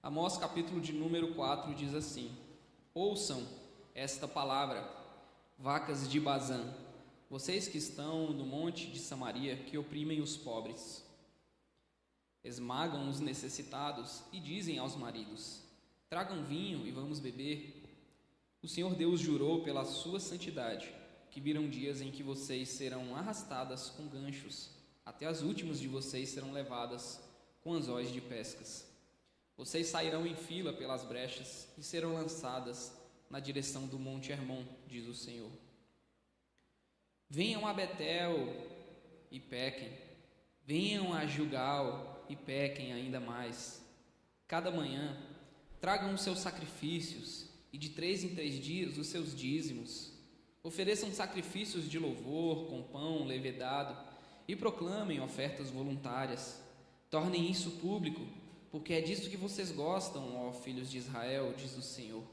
Amós capítulo de número 4 diz assim: Ouçam esta palavra, vacas de Bazã, vocês que estão no monte de Samaria, que oprimem os pobres, esmagam os necessitados e dizem aos maridos: tragam vinho e vamos beber. O Senhor Deus jurou pela sua santidade que virão dias em que vocês serão arrastadas com ganchos, até as últimas de vocês serão levadas com anzóis de pescas. Vocês sairão em fila pelas brechas e serão lançadas na direção do monte Hermon, diz o Senhor. Venham a Betel e pequem, venham a Gilgal e pequem ainda mais. Cada manhã tragam os seus sacrifícios e de 3 em 3 dias os seus dízimos. Ofereçam sacrifícios de louvor com pão levedado e proclamem ofertas voluntárias. Tornem isso público, porque é disso que vocês gostam, ó filhos de Israel, diz o Senhor.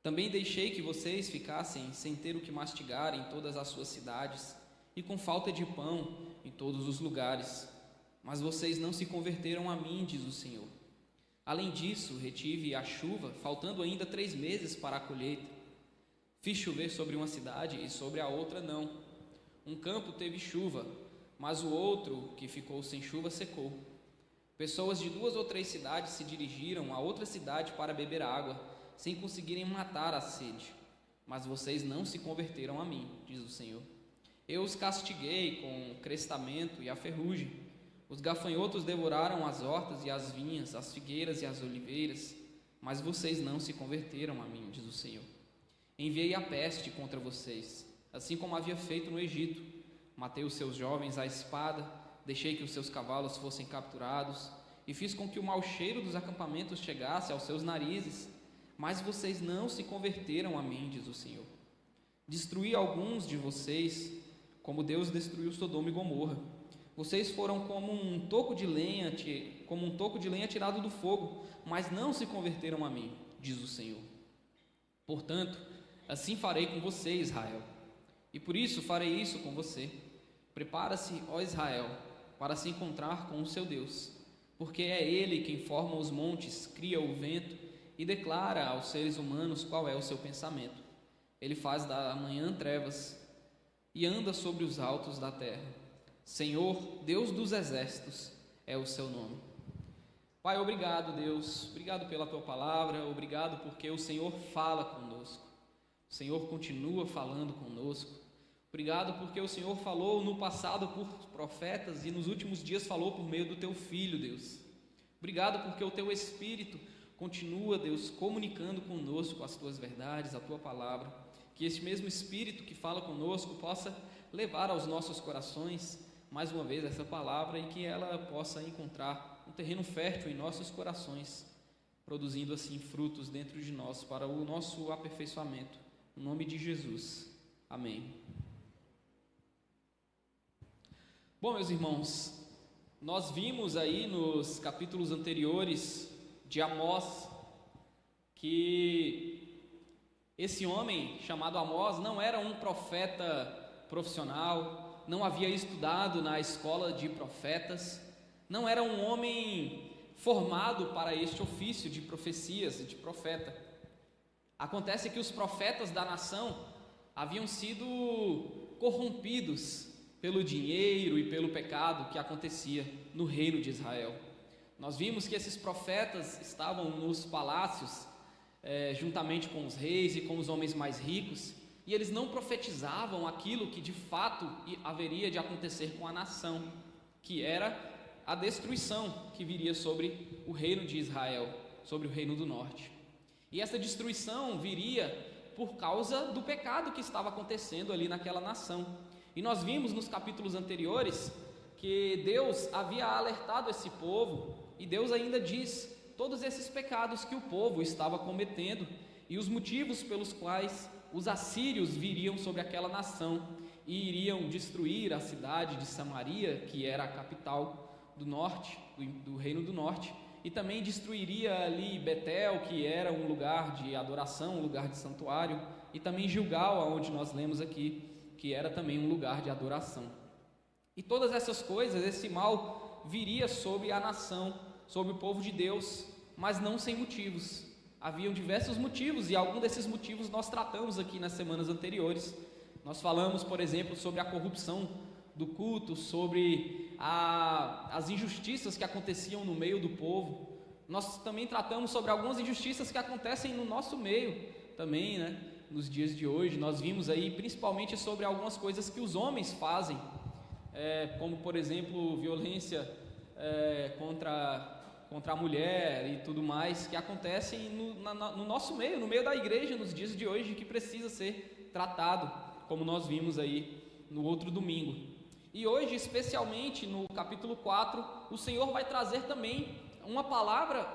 Também deixei que vocês ficassem sem ter o que mastigar em todas as suas cidades e com falta de pão em todos os lugares. Mas vocês não se converteram a mim, diz o Senhor. Além disso, retive a chuva, faltando ainda 3 meses para a colheita. Fiz chover sobre uma cidade e sobre a outra não. Um campo teve chuva, mas o outro, que ficou sem chuva, secou. Pessoas de 2 ou 3 cidades se dirigiram a outra cidade para beber água, sem conseguirem matar a sede. Mas vocês não se converteram a mim, diz o Senhor. Eu os castiguei com o crestamento e a ferrugem. Os gafanhotos devoraram as hortas e as vinhas, as figueiras e as oliveiras, mas vocês não se converteram a mim, diz o Senhor. Enviei a peste contra vocês, assim como havia feito no Egito. Matei os seus jovens à espada, deixei que os seus cavalos fossem capturados e fiz com que o mau cheiro dos acampamentos chegasse aos seus narizes, mas vocês não se converteram a mim, diz o Senhor. Destruí alguns de vocês, como Deus destruiu Sodoma e Gomorra. Vocês foram como um toco de lenha tirado do fogo, mas não se converteram a mim, diz o Senhor. Portanto, assim farei com você, Israel, e por isso farei isso com você. Prepara-se, ó Israel, para se encontrar com o seu Deus, porque é Ele quem forma os montes, cria o vento e declara aos seres humanos qual é o seu pensamento. Ele faz da manhã trevas e anda sobre os altos da terra. Senhor, Deus dos exércitos, é o seu nome. Pai, obrigado, Deus, obrigado pela tua palavra, obrigado porque o Senhor fala conosco, o Senhor continua falando conosco. Obrigado porque o Senhor falou no passado por profetas e nos últimos dias falou por meio do teu Filho, Deus. Obrigado porque o teu Espírito continua, Deus, comunicando conosco as tuas verdades, a tua palavra. Que este mesmo Espírito que fala conosco possa levar aos nossos corações mais uma vez essa palavra e que ela possa encontrar um terreno fértil em nossos corações, produzindo assim frutos dentro de nós para o nosso aperfeiçoamento. Em nome de Jesus. Amém. Bom, meus irmãos, nós vimos aí nos capítulos anteriores de Amós que esse homem chamado Amós não era um profeta profissional, não havia estudado na escola de profetas, não era um homem formado para este ofício de profecias e de profeta. Acontece que os profetas da nação haviam sido corrompidos pelo dinheiro e pelo pecado que acontecia no reino de Israel. Nós vimos que esses profetas estavam nos palácios, juntamente com os reis e com os homens mais ricos, e eles não profetizavam aquilo que de fato haveria de acontecer com a nação, que era a destruição que viria sobre o reino de Israel, sobre o reino do norte. E essa destruição viria por causa do pecado que estava acontecendo ali naquela nação. E nós vimos nos capítulos anteriores que Deus havia alertado esse povo, e Deus ainda diz todos esses pecados que o povo estava cometendo e os motivos pelos quais os assírios viriam sobre aquela nação e iriam destruir a cidade de Samaria, que era a capital do norte, do reino do norte, e também destruiria ali Betel, que era um lugar de adoração, um lugar de santuário, e também Gilgal, onde nós lemos aqui, que era também um lugar de adoração. E todas essas coisas, esse mal viria sobre a nação, sobre o povo de Deus, mas não sem motivos. Haviam diversos motivos, e algum desses motivos nós tratamos aqui nas semanas anteriores. Nós falamos, por exemplo, sobre a corrupção do culto, sobre as injustiças que aconteciam no meio do povo. Nós também tratamos sobre algumas injustiças que acontecem no nosso meio também, né? Nos dias de hoje. Nós vimos aí principalmente sobre algumas coisas que os homens fazem, como por exemplo violência contra a mulher e tudo mais, que acontecem no nosso meio, no meio da igreja nos dias de hoje, que precisa ser tratado, como nós vimos aí no outro domingo. E hoje, especialmente no capítulo 4, o Senhor vai trazer também uma palavra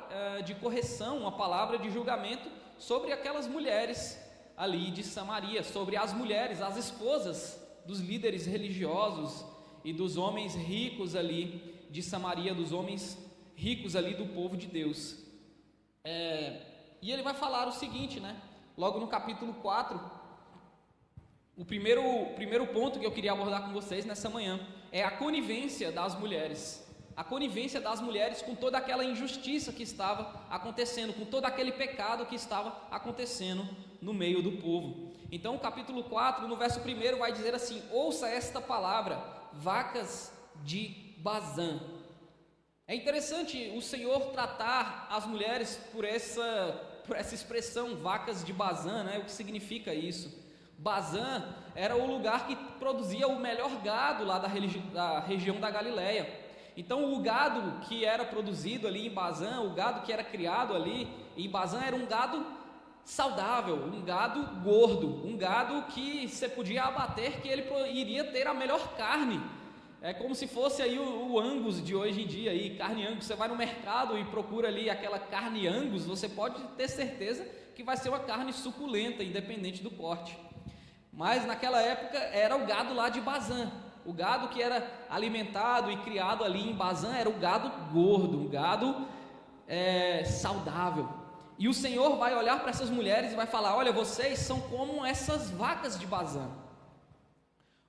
de correção, uma palavra de julgamento sobre aquelas mulheres ali de Samaria, sobre as mulheres, as esposas dos líderes religiosos e dos homens ricos ali de Samaria, dos homens ricos ali do povo de Deus. E ele vai falar o seguinte, né? Logo no capítulo 4, o primeiro ponto que eu queria abordar com vocês nessa manhã é a conivência das mulheres. A conivência das mulheres com toda aquela injustiça que estava acontecendo, com todo aquele pecado que estava acontecendo no meio do povo. Então o capítulo 4, no verso 1, vai dizer assim: ouça esta palavra, vacas de Bazã. É interessante o Senhor tratar as mulheres por essa expressão, vacas de Bazã, né? O que significa isso? Bazã era o lugar que produzia o melhor gado lá da região da Galileia. Então o gado que era produzido ali em Bazã, o gado que era criado ali em Bazã, era um gado saudável, um gado gordo, um gado que você podia abater, que ele iria ter a melhor carne. É como se fosse aí o Angus de hoje em dia, aí, carne Angus. Você vai no mercado e procura ali aquela carne Angus, você pode ter certeza que vai ser uma carne suculenta, independente do corte. Mas naquela época era o gado lá de Bazã. O gado que era alimentado e criado ali em Bazã era o gado gordo, um gado saudável. E o Senhor vai olhar para essas mulheres e vai falar: olha, vocês são como essas vacas de Bazã.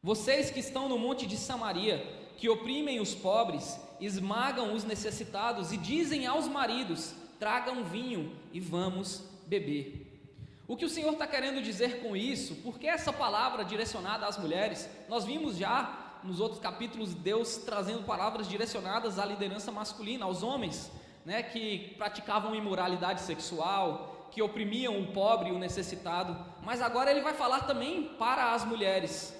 Vocês que estão no monte de Samaria, que oprimem os pobres, esmagam os necessitados e dizem aos maridos: tragam vinho e vamos beber. O que o Senhor está querendo dizer com isso? Porque essa palavra direcionada às mulheres, nós vimos já nos outros capítulos Deus trazendo palavras direcionadas à liderança masculina, aos homens, né, que praticavam imoralidade sexual, que oprimiam o pobre e o necessitado. Mas agora ele vai falar também para as mulheres,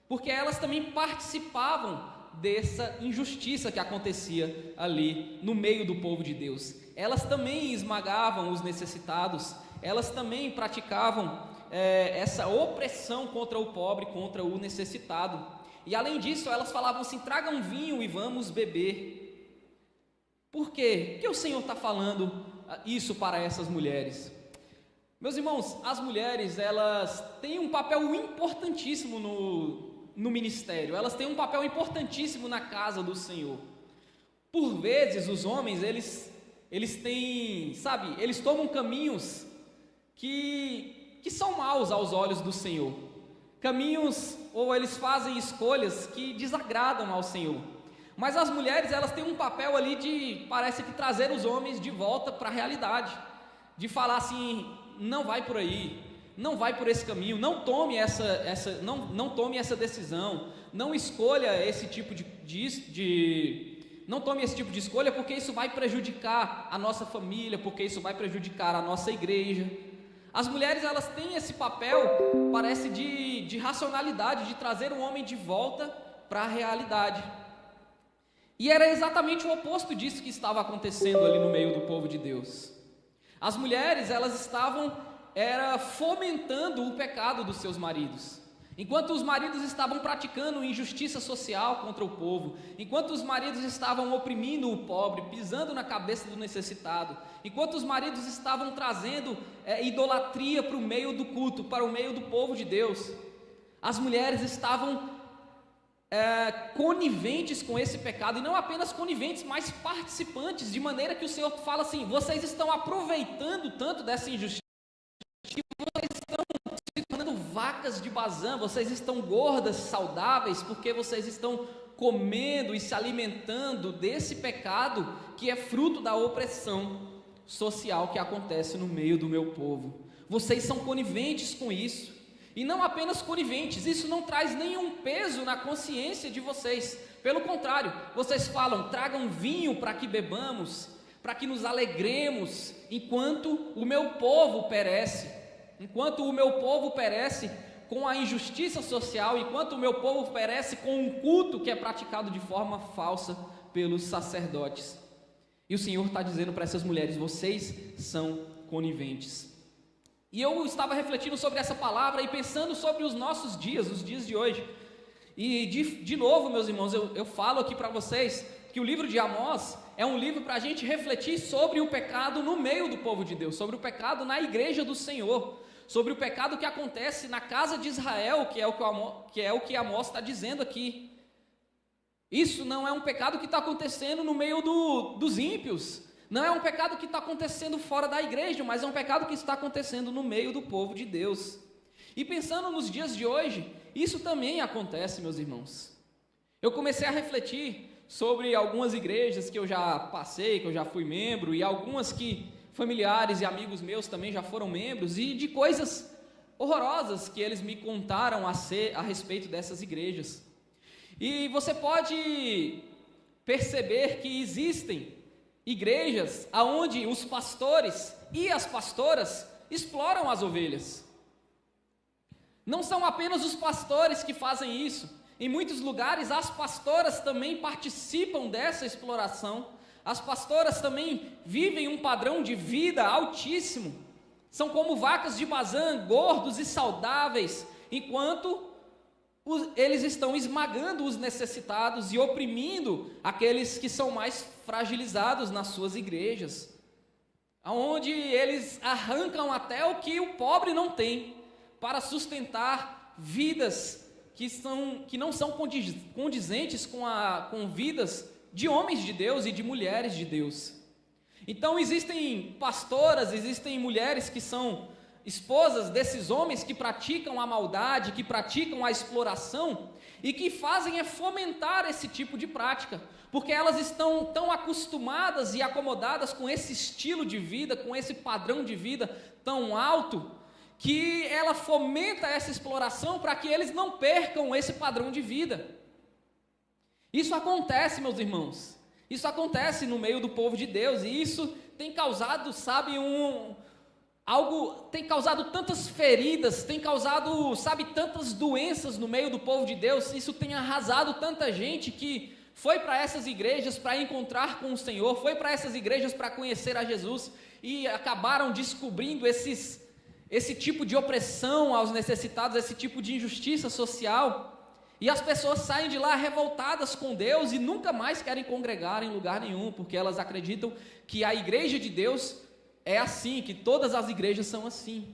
porque elas também participavam dessa injustiça que acontecia ali no meio do povo de Deus. Elas também esmagavam os necessitados, elas também praticavam essa opressão contra o pobre, contra o necessitado. E além disso, elas falavam assim: tragam vinho e vamos beber. Por quê? Por que o Senhor está falando isso para essas mulheres? Meus irmãos, as mulheres, elas têm um papel importantíssimo no ministério, elas têm um papel importantíssimo na casa do Senhor. Por vezes, os homens, eles têm, sabe, eles tomam caminhos que são maus aos olhos do Senhor, caminhos, ou eles fazem escolhas que desagradam ao Senhor. Mas as mulheres, elas têm um papel ali parece que trazer os homens de volta para a realidade, de falar assim: não vai por aí, não vai por esse caminho, não tome não tome essa decisão, não escolha esse tipo não tome esse tipo de escolha, porque isso vai prejudicar a nossa família, porque isso vai prejudicar a nossa igreja. As mulheres, elas têm esse papel, parece de racionalidade, de trazer o homem de volta para a realidade. E era exatamente o oposto disso que estava acontecendo ali no meio do povo de Deus. As mulheres, elas estavam fomentando o pecado dos seus maridos. Enquanto os maridos estavam praticando injustiça social contra o povo, enquanto os maridos estavam oprimindo o pobre, pisando na cabeça do necessitado, enquanto os maridos estavam trazendo idolatria para o meio do culto, para o meio do povo de Deus, as mulheres estavam coniventes com esse pecado, e não apenas coniventes, mas participantes, de maneira que o Senhor fala assim: vocês estão aproveitando tanto dessa injustiça, que vocês estão se tornando vacas de Bazã, vocês estão gordas, saudáveis, porque vocês estão comendo e se alimentando desse pecado que é fruto da opressão social que acontece no meio do meu povo. Vocês são coniventes com isso. E não apenas coniventes, isso não traz nenhum peso na consciência de vocês. Pelo contrário, vocês falam: tragam vinho para que bebamos, para que nos alegremos, enquanto o meu povo perece. Enquanto o meu povo perece com a injustiça social, enquanto o meu povo perece com um culto que é praticado de forma falsa pelos sacerdotes. E o Senhor está dizendo para essas mulheres: vocês são coniventes. E eu estava refletindo sobre essa palavra e pensando sobre os nossos dias, os dias de hoje. E de novo, meus irmãos, eu falo aqui para vocês que o livro de Amós é um livro para a gente refletir sobre o pecado no meio do povo de Deus, sobre o pecado na igreja do Senhor, sobre o pecado que acontece na casa de Israel, que é o que Amós está dizendo aqui. Isso não é um pecado que está acontecendo no meio dos ímpios, não é um pecado que está acontecendo fora da igreja, mas é um pecado que está acontecendo no meio do povo de Deus. E pensando nos dias de hoje, isso também acontece, meus irmãos. Eu comecei a refletir sobre algumas igrejas que eu já passei, que eu já fui membro, e algumas que familiares e amigos meus também já foram membros, e de coisas horrorosas que eles me contaram a respeito dessas igrejas. E você pode perceber que existem igrejas onde os pastores e as pastoras exploram as ovelhas. Não são apenas os pastores que fazem isso. Em muitos lugares as pastoras também participam dessa exploração. As pastoras também vivem um padrão de vida altíssimo. São como vacas de Bazã, gordos e saudáveis, enquanto eles estão esmagando os necessitados e oprimindo aqueles que são mais fragilizados nas suas igrejas, onde eles arrancam até o que o pobre não tem, para sustentar vidas que não são condizentes com vidas de homens de Deus e de mulheres de Deus. Então existem pastoras, existem mulheres que são esposas desses homens que praticam a maldade, que praticam a exploração e que fazem fomentar esse tipo de prática, porque elas estão tão acostumadas e acomodadas com esse estilo de vida, com esse padrão de vida tão alto, que ela fomenta essa exploração para que eles não percam esse padrão de vida. Isso acontece, meus irmãos, isso acontece no meio do povo de Deus, e isso tem causado, tem causado tantas feridas, tem causado, tantas doenças no meio do povo de Deus. Isso tem arrasado tanta gente que foi para essas igrejas para encontrar com o Senhor, foi para essas igrejas para conhecer a Jesus, e acabaram descobrindo esse tipo de opressão aos necessitados, esse tipo de injustiça social, e as pessoas saem de lá revoltadas com Deus e nunca mais querem congregar em lugar nenhum, porque elas acreditam que a igreja de Deus é assim, que todas as igrejas são assim.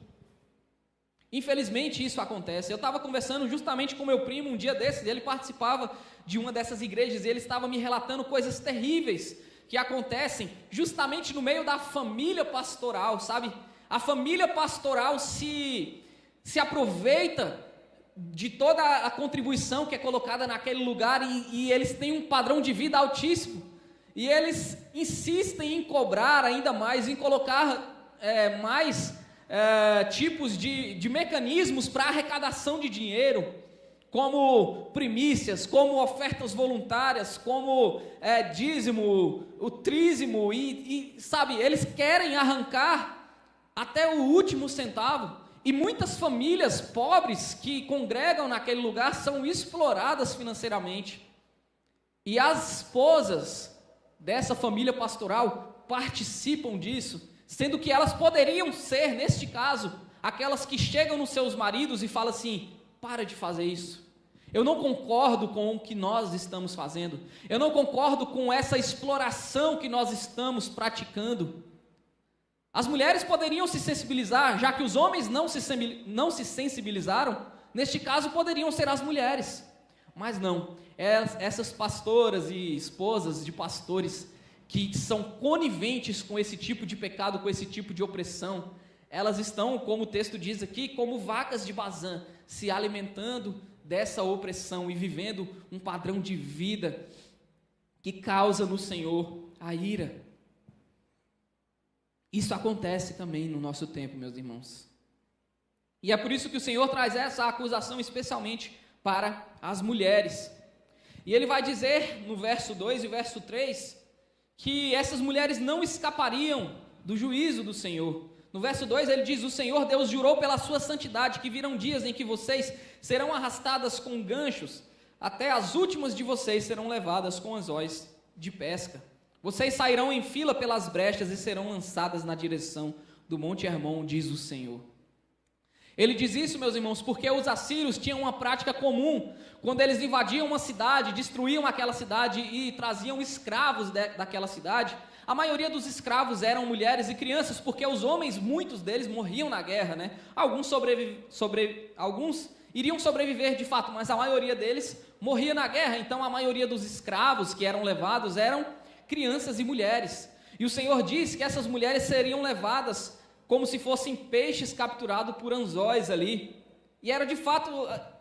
Infelizmente isso acontece. Eu estava conversando justamente com meu primo um dia desses, ele participava de uma dessas igrejas, e ele estava me relatando coisas terríveis que acontecem justamente no meio da família pastoral, A família pastoral se aproveita de toda a contribuição que é colocada naquele lugar, e eles têm um padrão de vida altíssimo. E eles insistem em cobrar ainda mais, em colocar mais tipos de mecanismos para arrecadação de dinheiro, como primícias, como ofertas voluntárias, como dízimo, o trízimo, eles querem arrancar até o último centavo. E muitas famílias pobres que congregam naquele lugar são exploradas financeiramente. E as esposas dessa família pastoral participam disso, sendo que elas poderiam ser, neste caso, aquelas que chegam nos seus maridos e falam assim: para de fazer isso, eu não concordo com o que nós estamos fazendo, eu não concordo com essa exploração que nós estamos praticando. As mulheres poderiam se sensibilizar, já que os homens não se sensibilizaram, neste caso poderiam ser as mulheres, mas não. Essas pastoras e esposas de pastores que são coniventes com esse tipo de pecado, com esse tipo de opressão, elas estão, como o texto diz aqui, como vacas de Bazã, se alimentando dessa opressão e vivendo um padrão de vida que causa no Senhor a ira. Isso acontece também no nosso tempo, meus irmãos. E é por isso que o Senhor traz essa acusação especialmente para as mulheres. E Ele vai dizer no verso 2 e verso 3 que essas mulheres não escapariam do juízo do Senhor. No verso 2 ele diz: o Senhor Deus jurou pela sua santidade que virão dias em que vocês serão arrastadas com ganchos, até as últimas de vocês serão levadas com anzóis de pesca. Vocês sairão em fila pelas brechas e serão lançadas na direção do Monte Hermon, diz o Senhor. Ele diz isso, meus irmãos, porque os assírios tinham uma prática comum. Quando eles invadiam uma cidade, destruíam aquela cidade e traziam escravos daquela cidade, a maioria dos escravos eram mulheres e crianças, porque os homens, muitos deles, morriam na guerra, né? Alguns iriam sobreviver de fato, mas a maioria deles morria na guerra. Então a maioria dos escravos que eram levados eram crianças e mulheres. E o Senhor diz que essas mulheres seriam levadas como se fossem peixes capturados por anzóis ali. E era de fato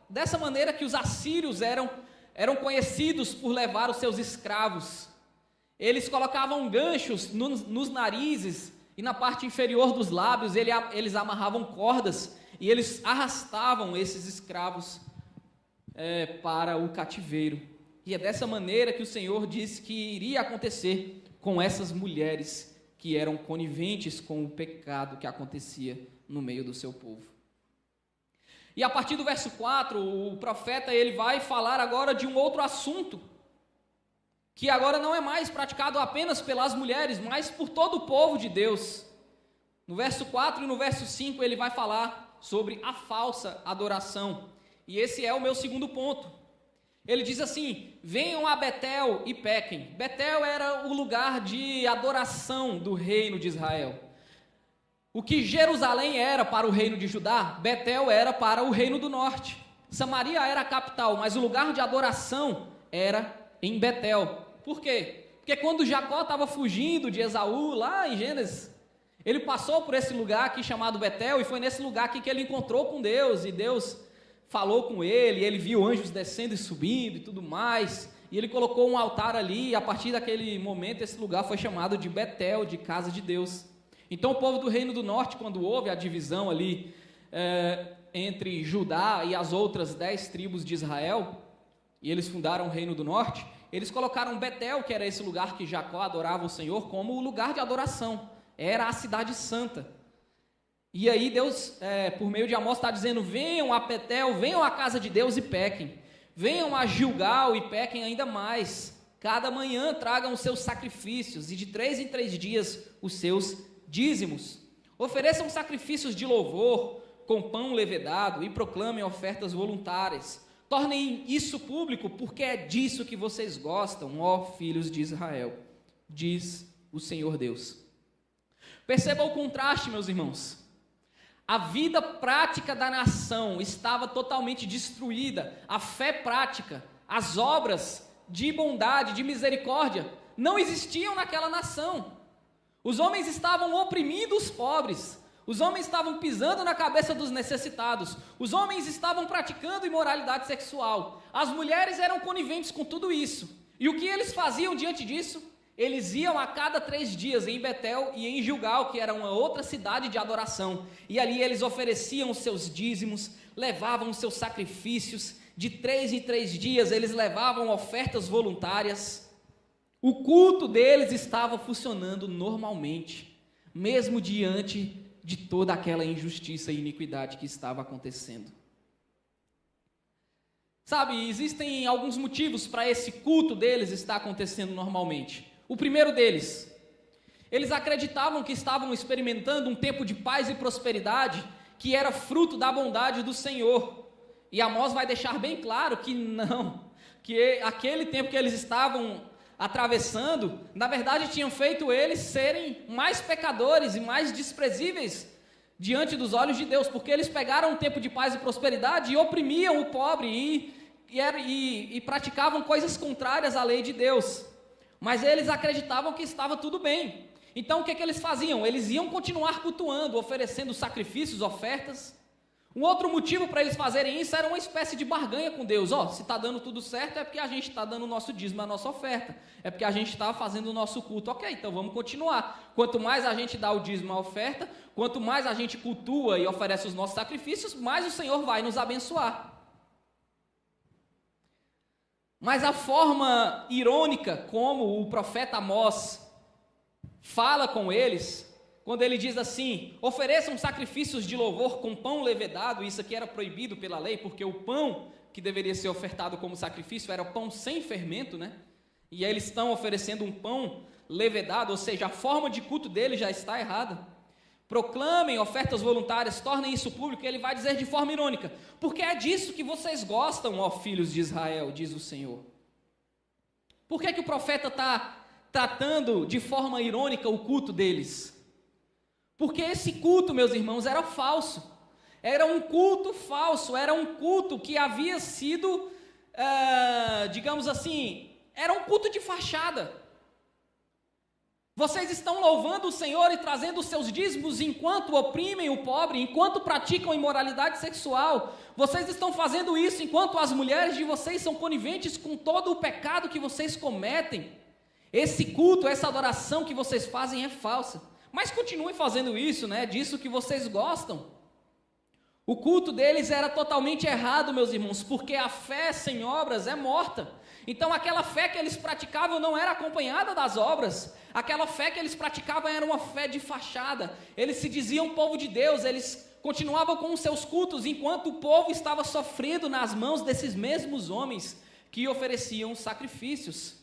dessa maneira que os assírios eram conhecidos por levar os seus escravos. Eles colocavam ganchos nos narizes e na parte inferior dos lábios, eles amarravam cordas e eles arrastavam esses escravos para o cativeiro. E é dessa maneira que o Senhor disse que iria acontecer com essas mulheres que eram coniventes com o pecado que acontecia no meio do seu povo. E a partir do verso 4, o profeta ele vai falar agora de um outro assunto, que agora não é mais praticado apenas pelas mulheres, mas por todo o povo de Deus. No verso 4 e no verso 5 ele vai falar sobre a falsa adoração. E esse é o meu segundo ponto. Ele diz assim: venham a Betel e pequem. Betel era o lugar de adoração do reino de Israel. O que Jerusalém era para o reino de Judá, Betel era para o reino do norte. Samaria era a capital, mas o lugar de adoração era em Betel. Por quê? Porque quando Jacó estava fugindo de Esaú, lá em Gênesis, ele passou por esse lugar aqui chamado Betel, e foi nesse lugar aqui que ele encontrou com Deus, e Deus falou com ele, ele viu anjos descendo e subindo e tudo mais, e ele colocou um altar ali, e a partir daquele momento esse lugar foi chamado de Betel, de casa de Deus. Então o povo do reino do norte, quando houve a divisão ali entre Judá e as outras 10 tribos de Israel, e eles fundaram o reino do norte, eles colocaram Betel, que era esse lugar que Jacó adorava o Senhor, como o lugar de adoração, era a cidade santa. E aí Deus, por meio de Amós, está dizendo: venham a Betel, venham à casa de Deus e pequem, venham a Gilgal e pequem ainda mais, cada manhã tragam os seus sacrifícios, e de 3 em 3 dias os seus dízimos, ofereçam sacrifícios de louvor, com pão levedado, e proclamem ofertas voluntárias, tornem isso público, porque é disso que vocês gostam, ó filhos de Israel, diz o Senhor Deus. Perceba o contraste, meus irmãos. A vida prática da nação estava totalmente destruída, a fé prática, as obras de bondade, de misericórdia, não existiam naquela nação. Os homens estavam oprimindo os pobres, os homens estavam pisando na cabeça dos necessitados, os homens estavam praticando imoralidade sexual, as mulheres eram coniventes com tudo isso. E o que eles faziam diante disso? Eles iam a cada 3 dias em Betel e em Gilgal, que era uma outra cidade de adoração, e ali eles ofereciam os seus dízimos, levavam os seus sacrifícios, de 3 em 3 dias eles levavam ofertas voluntárias. O culto deles estava funcionando normalmente, mesmo diante de toda aquela injustiça e iniquidade que estava acontecendo. Sabe, existem alguns motivos para esse culto deles estar acontecendo normalmente. O primeiro deles, eles acreditavam que estavam experimentando um tempo de paz e prosperidade, que era fruto da bondade do Senhor. E Amós vai deixar bem claro que não, que aquele tempo que eles estavam atravessando, na verdade tinham feito eles serem mais pecadores e mais desprezíveis diante dos olhos de Deus, porque eles pegaram um tempo de paz e prosperidade e oprimiam o pobre e praticavam coisas contrárias à lei de Deus. Mas eles acreditavam que estava tudo bem. Então o que eles faziam? Eles iam continuar cultuando, oferecendo sacrifícios, ofertas. Um outro motivo para eles fazerem isso era uma espécie de barganha com Deus. Se está dando tudo certo é porque a gente está dando o nosso dízimo, a nossa oferta. É porque a gente está fazendo o nosso culto. Ok, então vamos continuar. Quanto mais a gente dá o dízimo, a oferta, quanto mais a gente cultua e oferece os nossos sacrifícios, mais o Senhor vai nos abençoar. Mas a forma irônica como o profeta Amós fala com eles, quando ele diz assim: ofereçam sacrifícios de louvor com pão levedado. Isso aqui era proibido pela lei, porque o pão que deveria ser ofertado como sacrifício era pão sem fermento, né? E aí eles estão oferecendo um pão levedado, ou seja, a forma de culto dele já está errada. Proclamem ofertas voluntárias, tornem isso público. Ele vai dizer de forma irônica: porque é disso que vocês gostam, ó filhos de Israel, diz o Senhor. Por que o profeta está tratando de forma irônica o culto deles? Porque esse culto, meus irmãos, era falso. Era um culto falso, era um culto que havia sido, digamos assim, era um culto de fachada. Vocês estão louvando o Senhor e trazendo os seus dízimos enquanto oprimem o pobre, enquanto praticam imoralidade sexual. Vocês estão fazendo isso enquanto as mulheres de vocês são coniventes com todo o pecado que vocês cometem. Esse culto, essa adoração que vocês fazem é falsa. Mas continuem fazendo isso, né? Disso que vocês gostam. O culto deles era totalmente errado, meus irmãos, porque a fé sem obras é morta. Então aquela fé que eles praticavam não era acompanhada das obras. Aquela fé que eles praticavam era uma fé de fachada. Eles se diziam povo de Deus, eles continuavam com os seus cultos, enquanto o povo estava sofrendo nas mãos desses mesmos homens que ofereciam sacrifícios.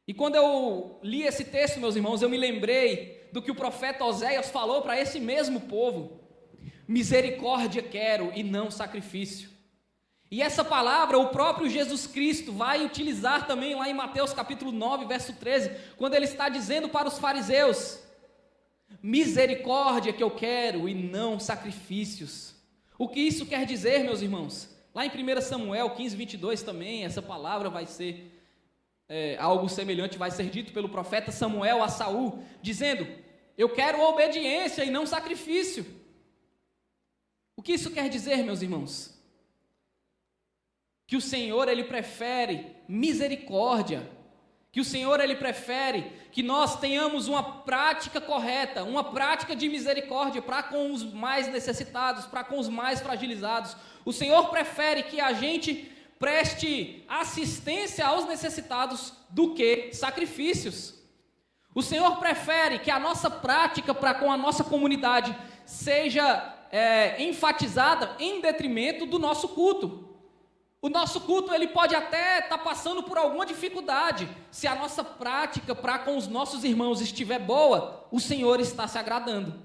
E quando eu li esse texto, meus irmãos, eu me lembrei do que o profeta Oséias falou para esse mesmo povo: misericórdia quero e não sacrifício. E essa palavra o próprio Jesus Cristo vai utilizar também lá em Mateus capítulo 9, verso 13, quando ele está dizendo para os fariseus: misericórdia que eu quero e não sacrifícios. O que isso quer dizer, meus irmãos? Lá em 1 Samuel 15, 22 também, essa palavra vai ser algo semelhante, vai ser dito pelo profeta Samuel a Saul, dizendo: eu quero obediência e não sacrifício. O que isso quer dizer, meus irmãos? Que o Senhor, Ele prefere misericórdia, que o Senhor, Ele prefere que nós tenhamos uma prática correta, uma prática de misericórdia para com os mais necessitados, para com os mais fragilizados. O Senhor prefere que a gente preste assistência aos necessitados do que sacrifícios. O Senhor prefere que a nossa prática para com a nossa comunidade seja enfatizada em detrimento do nosso culto. O nosso culto, ele pode até estar passando por alguma dificuldade. Se a nossa prática para com os nossos irmãos estiver boa, o Senhor está se agradando.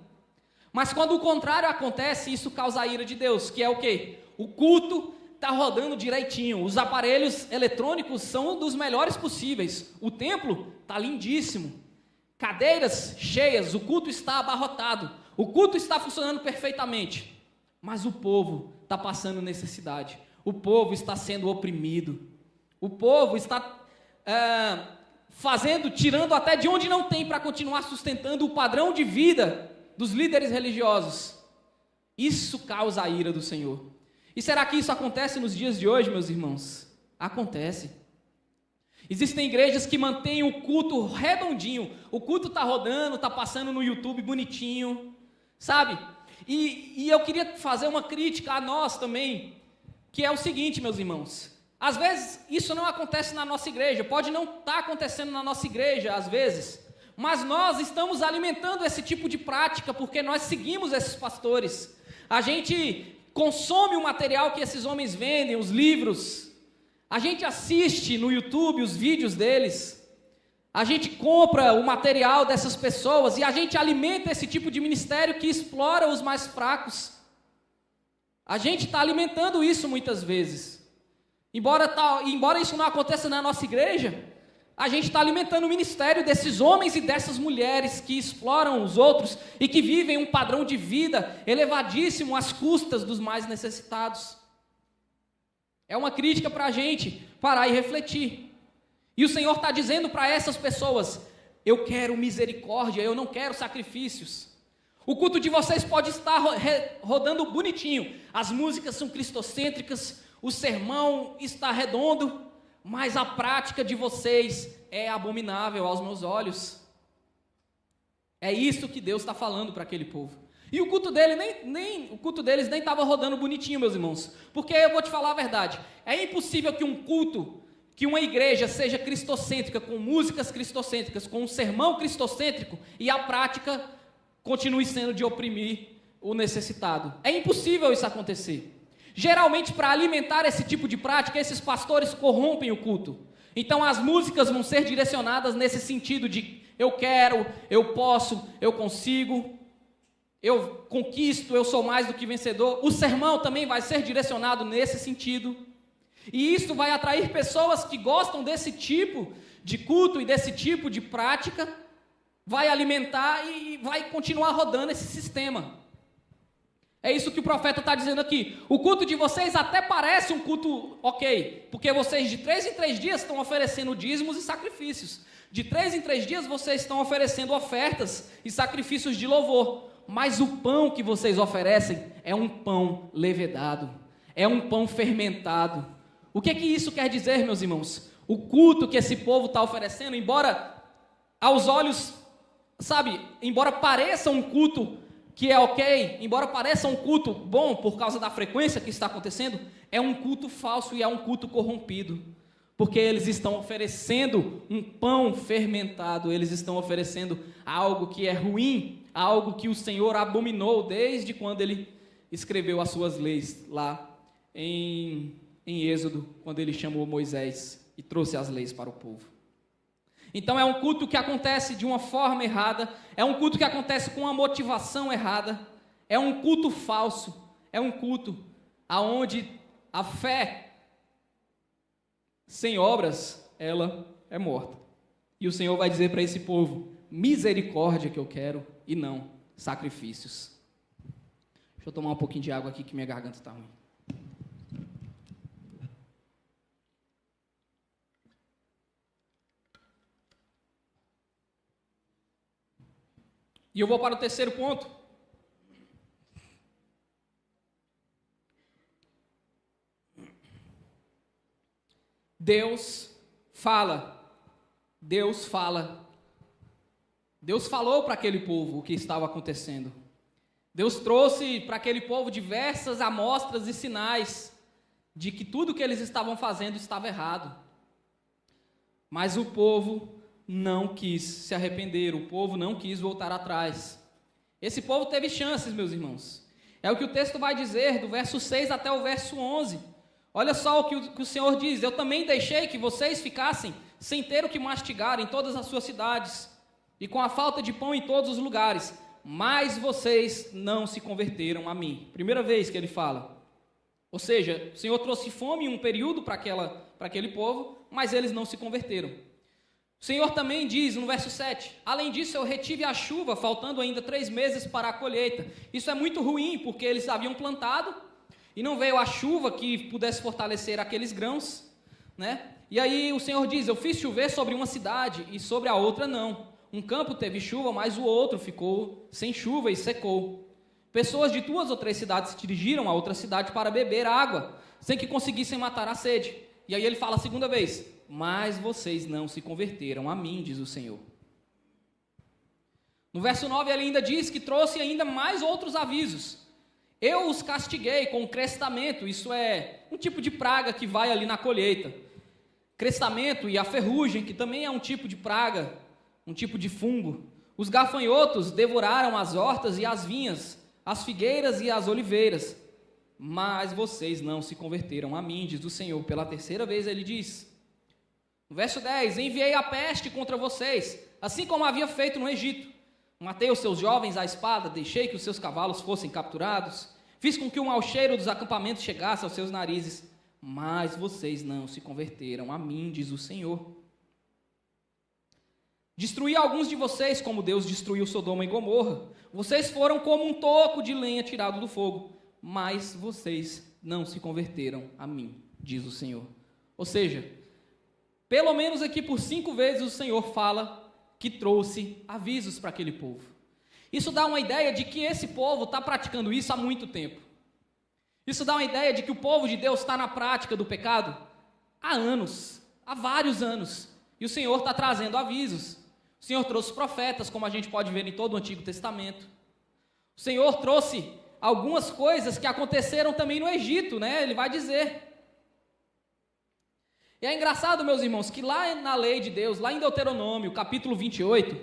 Mas quando o contrário acontece, isso causa a ira de Deus, que é o quê? O culto está rodando direitinho, os aparelhos eletrônicos são dos melhores possíveis, o templo está lindíssimo, cadeiras cheias, o culto está abarrotado, o culto está funcionando perfeitamente, mas o povo está passando necessidade. O povo está sendo oprimido. O povo está tirando até de onde não tem para continuar sustentando o padrão de vida dos líderes religiosos. Isso causa a ira do Senhor. E será que isso acontece nos dias de hoje, meus irmãos? Acontece. Existem igrejas que mantêm o culto redondinho. O culto está rodando, está passando no YouTube bonitinho, sabe? E eu queria fazer uma crítica a nós também, que é o seguinte, meus irmãos: às vezes isso não acontece na nossa igreja, pode não estar acontecendo na nossa igreja às vezes, mas nós estamos alimentando esse tipo de prática porque nós seguimos esses pastores. A gente consome o material que esses homens vendem, os livros, a gente assiste no YouTube os vídeos deles, a gente compra o material dessas pessoas e a gente alimenta esse tipo de ministério que explora os mais fracos. A gente está alimentando isso muitas vezes. Embora isso não aconteça na nossa igreja, a gente está alimentando o ministério desses homens e dessas mulheres que exploram os outros e que vivem um padrão de vida elevadíssimo às custas dos mais necessitados. É uma crítica para a gente parar e refletir. E o Senhor está dizendo para essas pessoas: eu quero misericórdia, eu não quero sacrifícios. O culto de vocês pode estar rodando bonitinho. As músicas são cristocêntricas, o sermão está redondo, mas a prática de vocês é abominável aos meus olhos. É isso que Deus está falando para aquele povo. E o culto deles nem estava rodando bonitinho, meus irmãos. Porque eu vou te falar a verdade. É impossível que um culto, que uma igreja seja cristocêntrica, com músicas cristocêntricas, com um sermão cristocêntrico, e a prática continue sendo de oprimir o necessitado. É impossível isso acontecer. Geralmente, para alimentar esse tipo de prática, esses pastores corrompem o culto. Então, as músicas vão ser direcionadas nesse sentido de eu quero, eu posso, eu consigo, eu conquisto, eu sou mais do que vencedor. O sermão também vai ser direcionado nesse sentido. E isso vai atrair pessoas que gostam desse tipo de culto e desse tipo de prática, vai alimentar e vai continuar rodando esse sistema. É isso que o profeta está dizendo aqui. O culto de vocês até parece um culto ok, porque vocês de 3 em 3 dias estão oferecendo dízimos e sacrifícios. De 3 em 3 dias vocês estão oferecendo ofertas e sacrifícios de louvor. Mas o pão que vocês oferecem é um pão levedado, é um pão fermentado. O que isso quer dizer, meus irmãos? O culto que esse povo está oferecendo, embora aos olhos, embora pareça um culto que é ok, embora pareça um culto bom por causa da frequência que está acontecendo, é um culto falso e é um culto corrompido. Porque eles estão oferecendo um pão fermentado, eles estão oferecendo algo que é ruim, algo que o Senhor abominou desde quando Ele escreveu as suas leis lá em Êxodo, quando Ele chamou Moisés e trouxe as leis para o povo. Então é um culto que acontece de uma forma errada, é um culto que acontece com uma motivação errada, é um culto falso, é um culto aonde a fé sem obras, ela é morta. E o Senhor vai dizer para esse povo, misericórdia que eu quero e não sacrifícios. Deixa eu tomar um pouquinho de água aqui que minha garganta está ruim. E eu vou para o terceiro ponto. Deus fala. Deus fala. Deus falou para aquele povo o que estava acontecendo. Deus trouxe para aquele povo diversas amostras e sinais de que tudo que eles estavam fazendo estava errado. Mas o povo não quis se arrepender, o povo não quis voltar atrás. Esse povo teve chances, meus irmãos. É o que o texto vai dizer, do verso 6 até o verso 11. Olha só o que o Senhor diz: eu também deixei que vocês ficassem sem ter o que mastigar em todas as suas cidades, e com a falta de pão em todos os lugares, mas vocês não se converteram a mim. Primeira vez que ele fala. Ou seja, o Senhor trouxe fome em um período para aquele povo, mas eles não se converteram. O Senhor também diz no verso 7, além disso eu retive a chuva, faltando ainda 3 meses para a colheita. Isso é muito ruim, porque eles haviam plantado, e não veio a chuva que pudesse fortalecer aqueles grãos, né? E aí o Senhor diz, eu fiz chover sobre uma cidade, e sobre a outra não. Um campo teve chuva, mas o outro ficou sem chuva e secou. Pessoas de 2 ou 3 cidades se dirigiram a outra cidade para beber água, sem que conseguissem matar a sede. E aí ele fala a segunda vez, mas vocês não se converteram a mim, diz o Senhor. No verso 9 ele ainda diz que trouxe ainda mais outros avisos. Eu os castiguei com crestamento, isso é um tipo de praga que vai ali na colheita. Crestamento e a ferrugem, que também é um tipo de praga, um tipo de fungo. Os gafanhotos devoraram as hortas e as vinhas, as figueiras e as oliveiras. Mas vocês não se converteram a mim, diz o Senhor. Pela terceira vez ele diz. No verso 10, enviei a peste contra vocês, assim como havia feito no Egito. Matei os seus jovens à espada, deixei que os seus cavalos fossem capturados, fiz com que o mau cheiro dos acampamentos chegasse aos seus narizes, mas vocês não se converteram a mim, diz o Senhor. Destruí alguns de vocês, como Deus destruiu Sodoma e Gomorra. Vocês foram como um toco de lenha tirado do fogo, mas vocês não se converteram a mim, diz o Senhor. Ou seja, pelo menos aqui por 5 vezes o Senhor fala que trouxe avisos para aquele povo. Isso dá uma ideia de que esse povo está praticando isso há muito tempo. Isso dá uma ideia de que o povo de Deus está na prática do pecado há anos, há vários anos. E o Senhor está trazendo avisos. O Senhor trouxe profetas, como a gente pode ver em todo o Antigo Testamento. O Senhor trouxe algumas coisas que aconteceram também no Egito, né? Ele vai dizer. E é engraçado, meus irmãos, que lá na lei de Deus, lá em Deuteronômio, capítulo 28,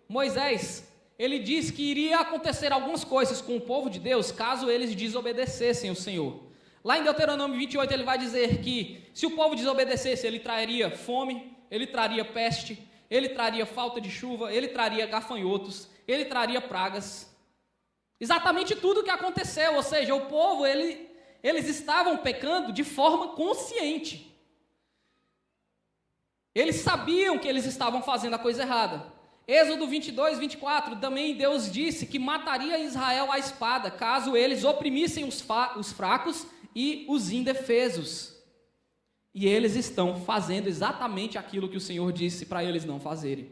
Moisés, ele diz que iria acontecer algumas coisas com o povo de Deus, caso eles desobedecessem o Senhor. Lá em Deuteronômio 28, ele vai dizer que se o povo desobedecesse, ele traria fome, ele traria peste, ele traria falta de chuva, ele traria gafanhotos, ele traria pragas. Exatamente tudo o que aconteceu, ou seja, o povo, eles estavam pecando de forma consciente. Eles sabiam que eles estavam fazendo a coisa errada. Êxodo 22, 24, também Deus disse que mataria Israel à espada, caso eles oprimissem os fracos e os indefesos. E eles estão fazendo exatamente aquilo que o Senhor disse para eles não fazerem.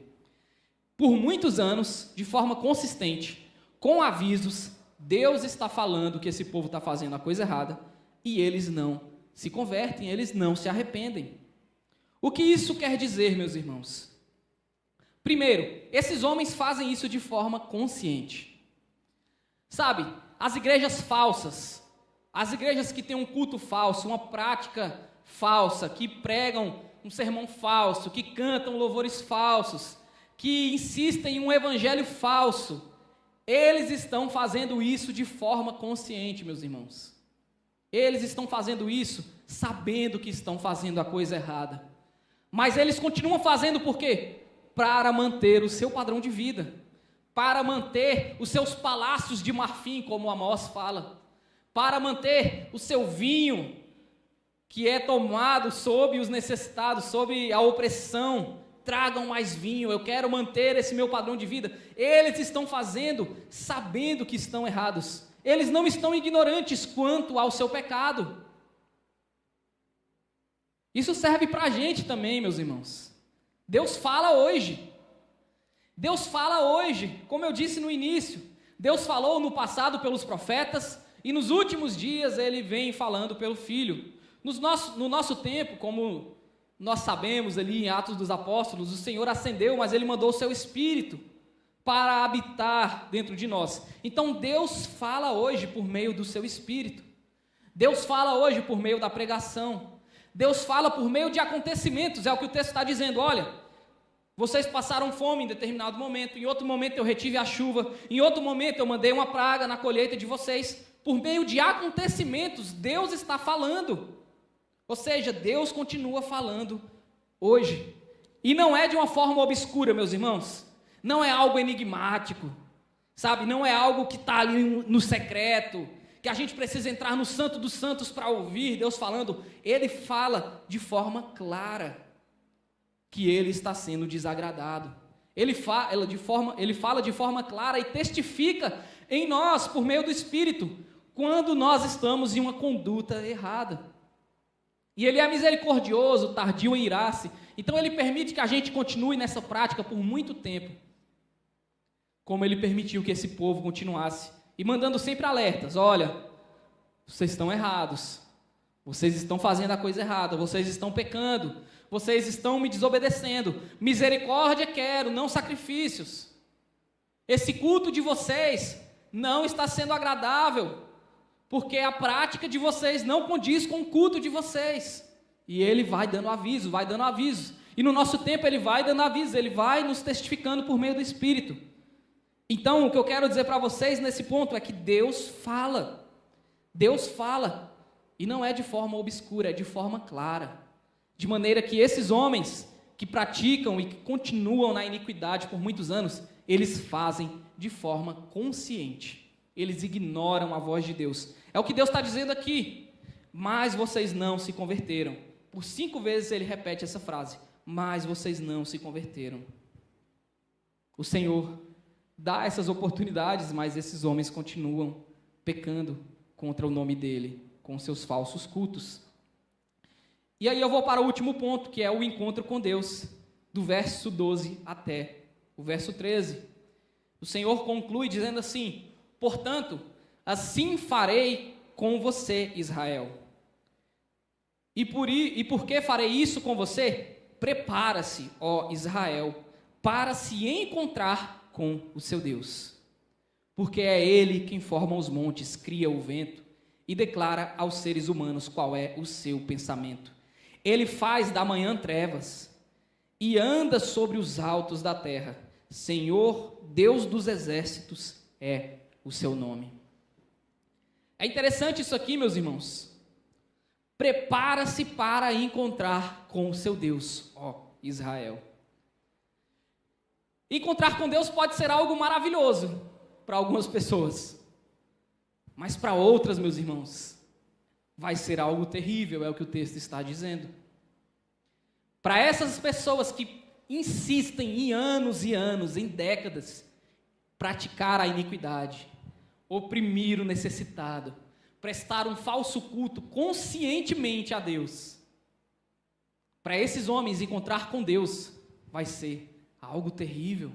Por muitos anos, de forma consistente, com avisos, Deus está falando que esse povo está fazendo a coisa errada e eles não se convertem, eles não se arrependem. O que isso quer dizer, meus irmãos? Primeiro, esses homens fazem isso de forma consciente. Sabe, as igrejas falsas, as igrejas que têm um culto falso, uma prática falsa, que pregam um sermão falso, que cantam louvores falsos, que insistem em um evangelho falso, eles estão fazendo isso de forma consciente, meus irmãos. Eles estão fazendo isso sabendo que estão fazendo a coisa errada. Mas eles continuam fazendo por quê? Para manter o seu padrão de vida, para manter os seus palácios de marfim, como Amós fala, para manter o seu vinho, que é tomado sob os necessitados, sob a opressão. Tragam mais vinho, eu quero manter esse meu padrão de vida. Eles estão fazendo sabendo que estão errados. Eles não estão ignorantes quanto ao seu pecado. Isso serve para a gente também, meus irmãos. Deus fala hoje. Deus fala hoje, como eu disse no início. Deus falou no passado pelos profetas e nos últimos dias Ele vem falando pelo Filho. No nosso tempo, como nós sabemos ali em Atos dos Apóstolos, o Senhor ascendeu, mas Ele mandou o seu Espírito para habitar dentro de nós. Então Deus fala hoje por meio do seu Espírito. Deus fala hoje por meio da pregação. Deus fala por meio de acontecimentos, é o que o texto está dizendo. Olha, vocês passaram fome em determinado momento, em outro momento eu retive a chuva, em outro momento eu mandei uma praga na colheita de vocês. Por meio de acontecimentos, Deus está falando. Ou seja, Deus continua falando hoje. E não é de uma forma obscura, meus irmãos. Não é algo enigmático, sabe? Não é algo que está ali no secreto, que a gente precisa entrar no Santo dos Santos para ouvir Deus falando. Ele fala de forma clara que Ele está sendo desagradado. Ele fala de forma clara e testifica em nós, por meio do Espírito, quando nós estamos em uma conduta errada. E Ele é misericordioso, tardio em irar-se. Então Ele permite que a gente continue nessa prática por muito tempo, como Ele permitiu que esse povo continuasse, e mandando sempre alertas. Olha, vocês estão errados, vocês estão fazendo a coisa errada, vocês estão pecando, vocês estão me desobedecendo. Misericórdia quero, não sacrifícios. Esse culto de vocês não está sendo agradável, porque a prática de vocês não condiz com o culto de vocês. E Ele vai dando aviso, vai dando avisos. E no nosso tempo Ele vai dando avisos, Ele vai nos testificando por meio do Espírito. Então, o que eu quero dizer para vocês nesse ponto é que Deus fala. Deus fala. E não é de forma obscura, é de forma clara. De maneira que esses homens que praticam e que continuam na iniquidade por muitos anos, eles fazem de forma consciente. Eles ignoram a voz de Deus. É o que Deus está dizendo aqui. Mas vocês não se converteram. Por 5 vezes Ele repete essa frase. Mas vocês não se converteram. O Senhor dá essas oportunidades, mas esses homens continuam pecando contra o nome dEle, com seus falsos cultos. E aí eu vou para o último ponto, que é o encontro com Deus, do verso 12 até o verso 13. o Senhor conclui dizendo assim: portanto, assim farei com você, Israel. E por que farei isso com você? Prepara-se, ó Israel, para se encontrar com o seu Deus. Porque é Ele quem forma os montes, cria o vento e declara aos seres humanos qual é o seu pensamento. Ele faz da manhã trevas e anda sobre os altos da terra. Senhor, Deus dos exércitos, é o seu nome. É interessante isso aqui, meus irmãos. Prepara-se para encontrar com o seu Deus, ó Israel. Encontrar com Deus pode ser algo maravilhoso para algumas pessoas, mas para outras, meus irmãos, vai ser algo terrível, é o que o texto está dizendo. Para essas pessoas que insistem em anos e anos, em décadas, praticar a iniquidade, oprimir o necessitado, prestar um falso culto conscientemente a Deus. Para esses homens, encontrar com Deus vai ser algo terrível.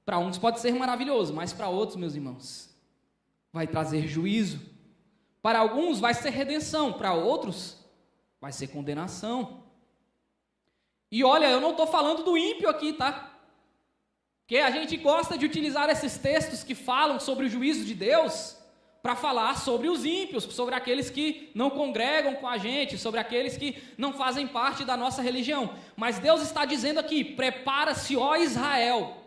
Para uns pode ser maravilhoso, mas para outros, meus irmãos, vai trazer juízo. Para alguns vai ser redenção, para outros vai ser condenação. E olha, eu não estou falando do ímpio aqui, tá? Porque a gente gosta de utilizar esses textos que falam sobre o juízo de Deus para falar sobre os ímpios, sobre aqueles que não congregam com a gente, sobre aqueles que não fazem parte da nossa religião. Mas Deus está dizendo aqui: prepara-se, ó Israel,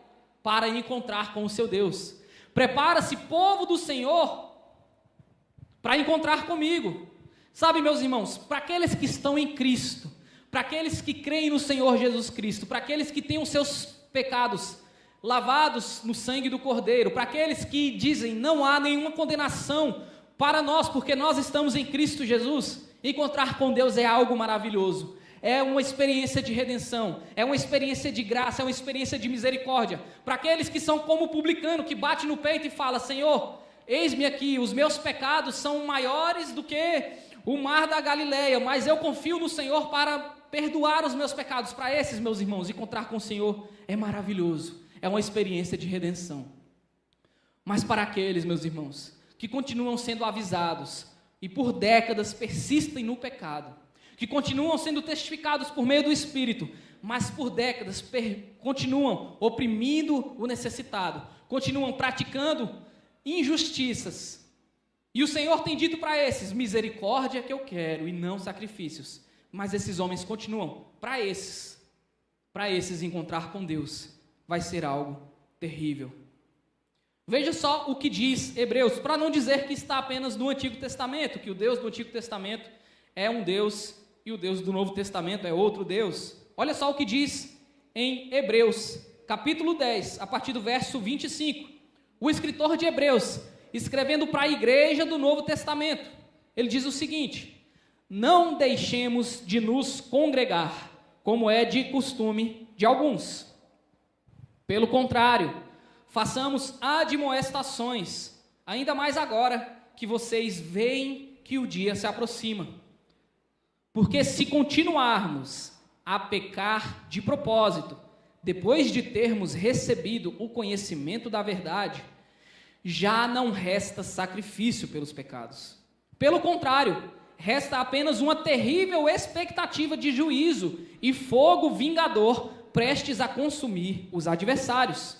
para encontrar com o seu Deus. Prepara-se, povo do Senhor, para encontrar comigo. Sabe, meus irmãos, para aqueles que estão em Cristo, para aqueles que creem no Senhor Jesus Cristo, para aqueles que têm os seus pecados lavados no sangue do Cordeiro, para aqueles que dizem não há nenhuma condenação para nós, porque nós estamos em Cristo Jesus, encontrar com Deus é algo maravilhoso, é uma experiência de redenção, é uma experiência de graça, é uma experiência de misericórdia. Para aqueles que são como o publicano, que bate no peito e fala: Senhor, eis-me aqui, os meus pecados são maiores do que o mar da Galileia, mas eu confio no Senhor para perdoar os meus pecados. Para esses, meus irmãos, encontrar com o Senhor é maravilhoso. É uma experiência de redenção. Mas para aqueles, meus irmãos, que continuam sendo avisados e por décadas persistem no pecado, que continuam sendo testificados por meio do Espírito, mas por décadas continuam oprimindo o necessitado, continuam praticando injustiças. E o Senhor tem dito para esses: misericórdia que eu quero e não sacrifícios. Mas esses homens continuam. Para esses encontrar com Deus vai ser algo terrível. Veja só o que diz Hebreus, para não dizer que está apenas no Antigo Testamento, que o Deus do Antigo Testamento é um Deus e o Deus do Novo Testamento é outro Deus. Olha só o que diz em Hebreus, capítulo 10, a partir do verso 25. O escritor de Hebreus, escrevendo para a igreja do Novo Testamento, ele diz o seguinte: não deixemos de nos congregar, como é de costume de alguns. Pelo contrário, façamos admoestações, ainda mais agora que vocês veem que o dia se aproxima. Porque se continuarmos a pecar de propósito, depois de termos recebido o conhecimento da verdade, já não resta sacrifício pelos pecados. Pelo contrário, resta apenas uma terrível expectativa de juízo e fogo vingador prestes a consumir os adversários.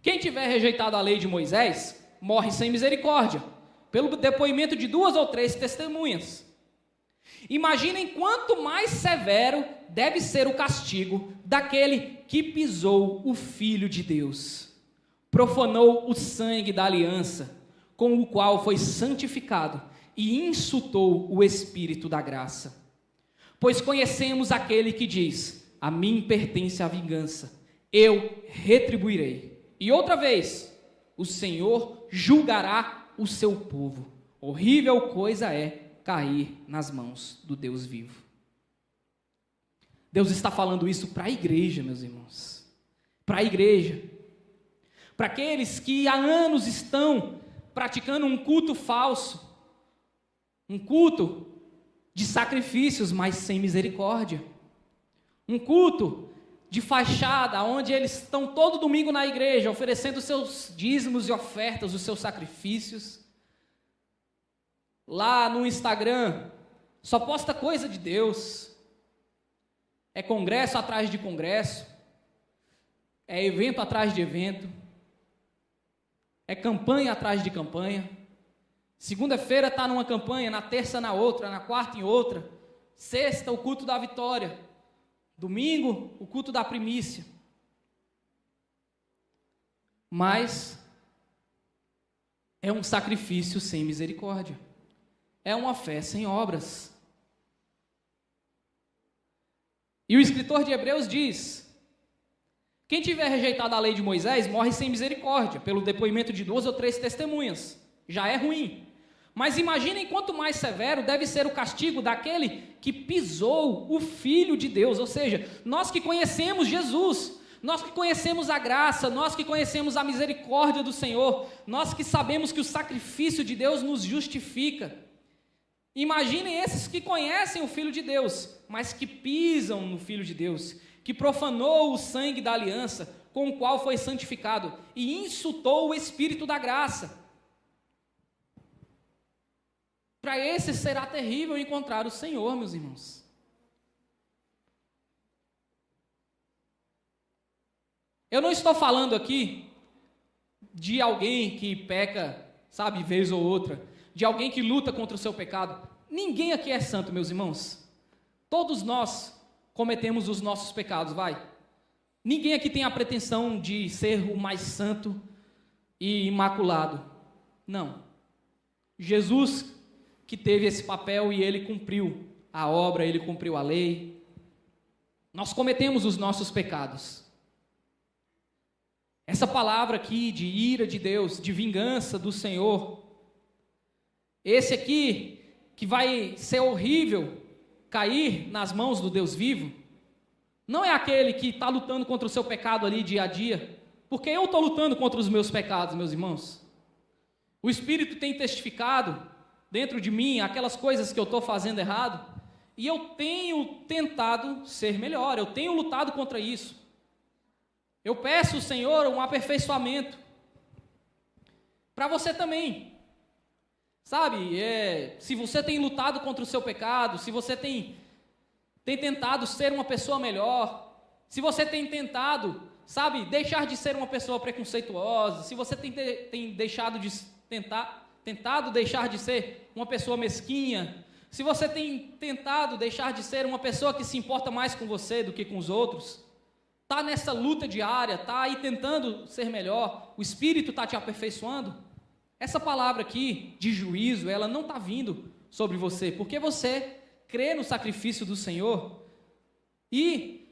Quem tiver rejeitado a lei de Moisés, morre sem misericórdia, pelo depoimento de 2 ou 3 testemunhas. Imaginem quanto mais severo deve ser o castigo daquele que pisou o Filho de Deus, profanou o sangue da aliança, com o qual foi santificado, e insultou o Espírito da graça. Pois conhecemos aquele que diz: a mim pertence a vingança, eu retribuirei. E outra vez, o Senhor julgará o seu povo. Horrível coisa é cair nas mãos do Deus vivo. Deus está falando isso para a igreja, meus irmãos. Para a igreja. Para aqueles que há anos estão praticando um culto falso. Um culto de sacrifícios, mas sem misericórdia. Um culto de fachada, onde eles estão todo domingo na igreja, oferecendo seus dízimos e ofertas, os seus sacrifícios. Lá no Instagram, só posta coisa de Deus. É congresso atrás de congresso. É evento atrás de evento. É campanha atrás de campanha. Segunda-feira está numa campanha, na terça na outra, na quarta em outra. Sexta, o culto da vitória. Domingo, o culto da primícia. Mas é um sacrifício sem misericórdia. É uma fé sem obras. E o escritor de Hebreus diz: quem tiver rejeitado a lei de Moisés morre sem misericórdia, pelo depoimento de 2 ou 3 testemunhas. Já é ruim. Mas imaginem quanto mais severo deve ser o castigo daquele que pisou o Filho de Deus. Ou seja, nós que conhecemos Jesus, nós que conhecemos a graça, nós que conhecemos a misericórdia do Senhor, nós que sabemos que o sacrifício de Deus nos justifica. Imaginem esses que conhecem o Filho de Deus, mas que pisam no Filho de Deus, que profanou o sangue da aliança com o qual foi santificado e insultou o Espírito da graça. Para esse será terrível encontrar o Senhor, meus irmãos. Eu não estou falando aqui de alguém que peca, sabe, vez ou outra, de alguém que luta contra o seu pecado. Ninguém aqui é santo, meus irmãos. Todos nós cometemos os nossos pecados, vai. Ninguém aqui tem a pretensão de ser o mais santo e imaculado. Não. Jesus que teve esse papel e ele cumpriu a obra, ele cumpriu a lei. Nós cometemos os nossos pecados. Essa palavra aqui de ira de Deus, de vingança do Senhor, esse aqui que vai ser horrível cair nas mãos do Deus vivo, não é aquele que está lutando contra o seu pecado ali dia a dia, porque eu estou lutando contra os meus pecados, meus irmãos. O Espírito tem testificado dentro de mim aquelas coisas que eu estou fazendo errado, e eu tenho tentado ser melhor, eu tenho lutado contra isso. Eu peço ao Senhor um aperfeiçoamento, para você também. Sabe, se você tem lutado contra o seu pecado, se você tem tentado ser uma pessoa melhor, se você tem tentado, sabe, deixar de ser uma pessoa preconceituosa, se você tem deixado de tentado deixar de ser uma pessoa mesquinha, se você tem tentado deixar de ser uma pessoa que se importa mais com você do que com os outros, está nessa luta diária, está aí tentando ser melhor, o Espírito está te aperfeiçoando, essa palavra aqui, de juízo, ela não está vindo sobre você, porque você crê no sacrifício do Senhor, e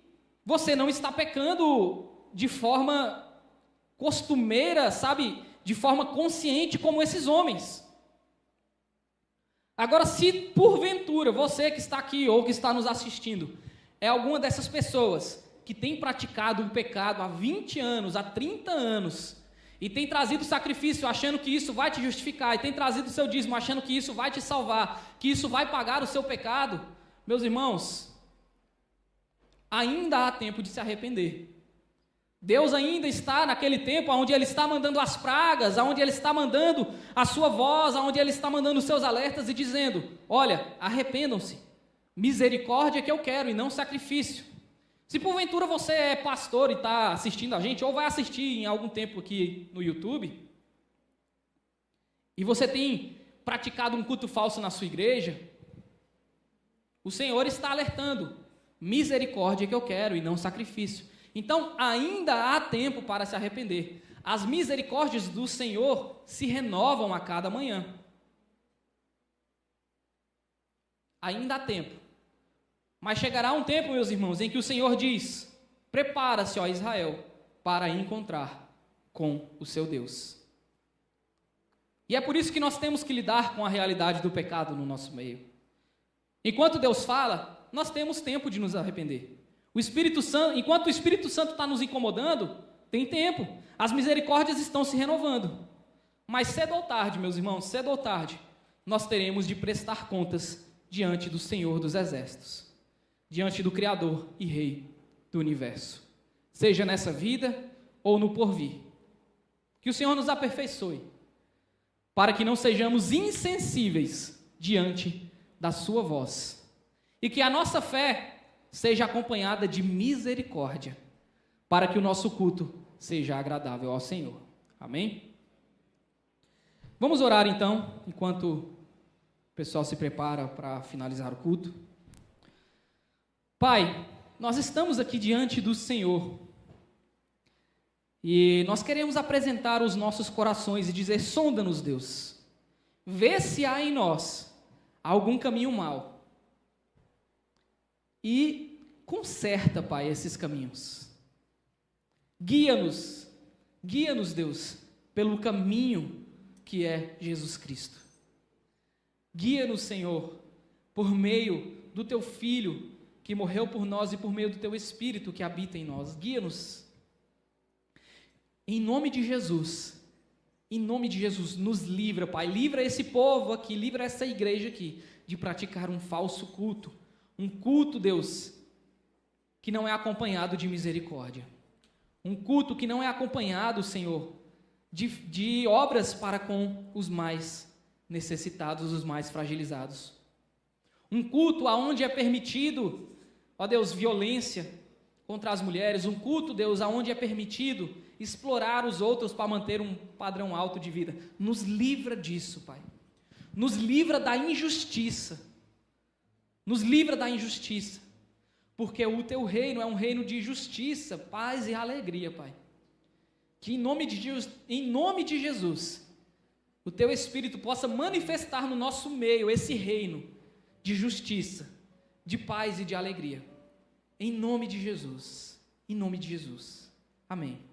você não está pecando de forma costumeira, sabe, de forma consciente como esses homens. Agora, se porventura você que está aqui ou que está nos assistindo é alguma dessas pessoas que tem praticado um pecado há 20 anos, há 30 anos, e tem trazido sacrifício achando que isso vai te justificar, e tem trazido o seu dízimo achando que isso vai te salvar, que isso vai pagar o seu pecado, meus irmãos, ainda há tempo de se arrepender. Deus ainda está naquele tempo onde Ele está mandando as pragas, onde Ele está mandando a sua voz, onde Ele está mandando os seus alertas e dizendo: olha, arrependam-se, misericórdia que eu quero e não sacrifício. Se porventura você é pastor e está assistindo a gente, ou vai assistir em algum tempo aqui no YouTube, e você tem praticado um culto falso na sua igreja, o Senhor está alertando: misericórdia que eu quero e não sacrifício. Então, ainda há tempo para se arrepender. As misericórdias do Senhor se renovam a cada manhã. Ainda há tempo. Mas chegará um tempo, meus irmãos, em que o Senhor diz: prepara-se, ó Israel, para encontrar com o seu Deus. E é por isso que nós temos que lidar com a realidade do pecado no nosso meio. Enquanto Deus fala, nós temos tempo de nos arrepender. O Espírito Santo, enquanto o Espírito Santo está nos incomodando, tem tempo. As misericórdias estão se renovando. Mas cedo ou tarde, meus irmãos, cedo ou tarde, nós teremos de prestar contas diante do Senhor dos Exércitos, diante do Criador e Rei do Universo. seja nessa vida ou no porvir. Que o Senhor nos aperfeiçoe, para que não sejamos insensíveis diante da sua voz, e que a nossa fé seja acompanhada de misericórdia, para que o nosso culto seja agradável ao Senhor. Amém? Vamos orar então, enquanto o pessoal se prepara para finalizar o culto. Pai, nós estamos aqui diante do Senhor e nós queremos apresentar os nossos corações e dizer: sonda-nos, Deus, vê se há em nós algum caminho mau e conserta, Pai, esses caminhos. Guia-nos, Deus, pelo caminho que é Jesus Cristo. Guia-nos, Senhor, por meio do Teu Filho, que morreu por nós, e por meio do Teu Espírito que habita em nós. Guia-nos. Em nome de Jesus, nos livra, Pai. Livra esse povo aqui, livra essa igreja aqui, de praticar um falso culto. Um culto, Deus, que não é acompanhado de misericórdia. Um culto que não é acompanhado, Senhor, de obras para com os mais necessitados, os mais fragilizados. Um culto onde é permitido, ó Deus, violência contra as mulheres. Um culto, Deus, onde é permitido explorar os outros para manter um padrão alto de vida. Nos livra disso, Pai. Nos livra da injustiça. Nos livra da injustiça. Porque o Teu reino é um reino de justiça, paz e alegria, Pai. Que em nome de Jesus, o Teu Espírito possa manifestar no nosso meio esse reino de justiça, de paz e de alegria. Em nome de Jesus. Em nome de Jesus. Amém.